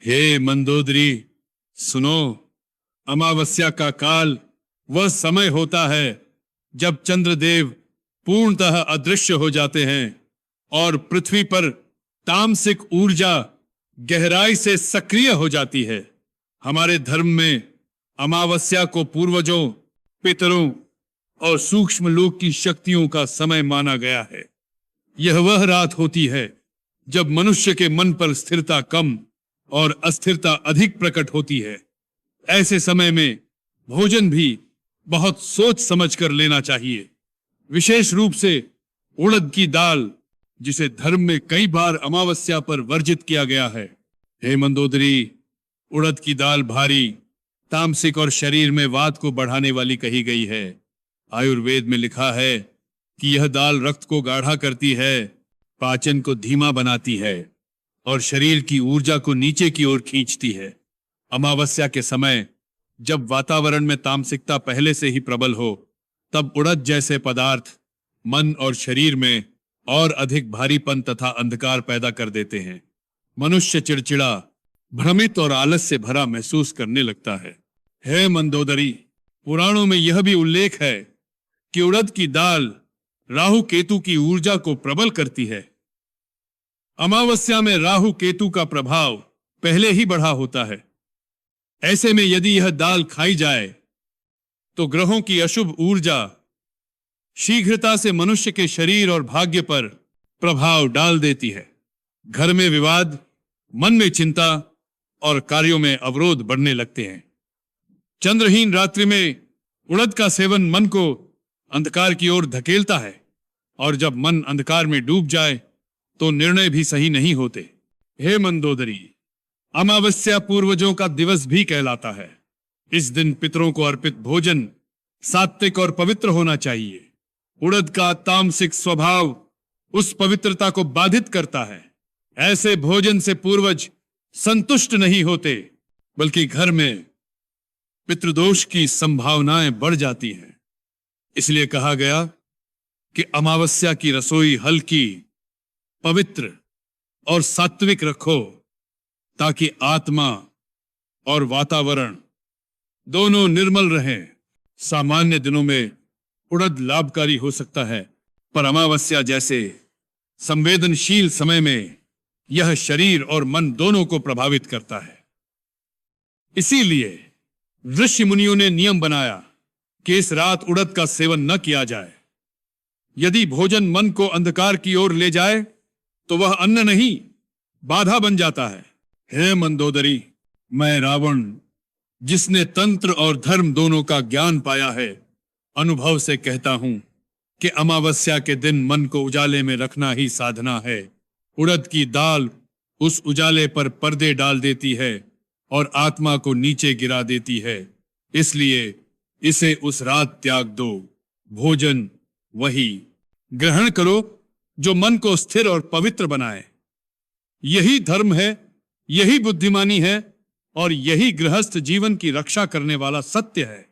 हे मंदोदरी, सुनो। अमावस्या का काल वह समय होता है जब चंद्रदेव पूर्णतः अदृश्य हो जाते हैं और पृथ्वी पर तामसिक ऊर्जा गहराई से सक्रिय हो जाती है। हमारे धर्म में अमावस्या को पूर्वजों, पितरों और सूक्ष्म लोक की शक्तियों का समय माना गया है। यह वह रात होती है जब मनुष्य के मन पर स्थिरता कम और अस्थिरता अधिक प्रकट होती है। ऐसे समय में भोजन भी बहुत सोच समझ कर लेना चाहिए, विशेष रूप से उड़द की दाल, जिसे धर्म में कई बार अमावस्या पर वर्जित किया गया है। हे मंदोदरी, उड़द की दाल भारी, तामसिक और शरीर में वात को बढ़ाने वाली कही गई है। आयुर्वेद में लिखा है कि यह दाल रक्त को गाढ़ा करती है, पाचन को धीमा बनाती है और शरीर की ऊर्जा को नीचे की ओर खींचती है। अमावस्या के समय जब वातावरण में तामसिकता पहले से ही प्रबल हो, तब उड़द जैसे पदार्थ मन और शरीर में और अधिक भारीपन तथा अंधकार पैदा कर देते हैं। मनुष्य चिड़चिड़ा, भ्रमित और आलस से भरा महसूस करने लगता है। हे मंदोदरी, पुराणों में यह भी उल्लेख है कि उड़द की दाल राहु केतु की ऊर्जा को प्रबल करती है। अमावस्या में राहु केतु का प्रभाव पहले ही बढ़ा होता है। ऐसे में यदि यह दाल खाई जाए तो ग्रहों की अशुभ ऊर्जा शीघ्रता से मनुष्य के शरीर और भाग्य पर प्रभाव डाल देती है। घर में विवाद, मन में चिंता और कार्यों में अवरोध बढ़ने लगते हैं। चंद्रहीन रात्रि में उड़द का सेवन मन को अंधकार की ओर धकेलता है और जब मन अंधकार में डूब जाए तो निर्णय भी सही नहीं होते। हे मंदोदरी, अमावस्या पूर्वजों का दिवस भी कहलाता है। इस दिन पितरों को अर्पित भोजन सात्विक और पवित्र होना चाहिए। उड़द का तामसिक स्वभाव उस पवित्रता को बाधित करता है। ऐसे भोजन से पूर्वज संतुष्ट नहीं होते, बल्कि घर में पितृदोष की संभावनाएं बढ़ जाती हैं। इसलिए कहा गया कि अमावस्या की रसोई हल्की, पवित्र और सात्विक रखो, ताकि आत्मा और वातावरण दोनों निर्मल रहें। सामान्य दिनों में उड़द लाभकारी हो सकता है, पर अमावस्या जैसे संवेदनशील समय में यह शरीर और मन दोनों को प्रभावित करता है। इसीलिए ऋषि मुनियों ने नियम बनाया कि इस रात उड़द का सेवन न किया जाए। यदि भोजन मन को अंधकार की ओर ले जाए तो वह अन्न नहीं, बाधा बन जाता है। हे मंदोदरी, मैं रावण, जिसने तंत्र और धर्म दोनों का ज्ञान पाया है, अनुभव से कहता हूं कि अमावस्या के दिन मन को उजाले में रखना ही साधना है। उड़द की दाल उस उजाले पर पर्दे डाल देती है और आत्मा को नीचे गिरा देती है। इसलिए इसे उस रात त्याग दो। भोजन वही ग्रहण करो जो मन को स्थिर और पवित्र बनाए। यही धर्म है, यही बुद्धिमानी है और यही गृहस्थ जीवन की रक्षा करने वाला सत्य है।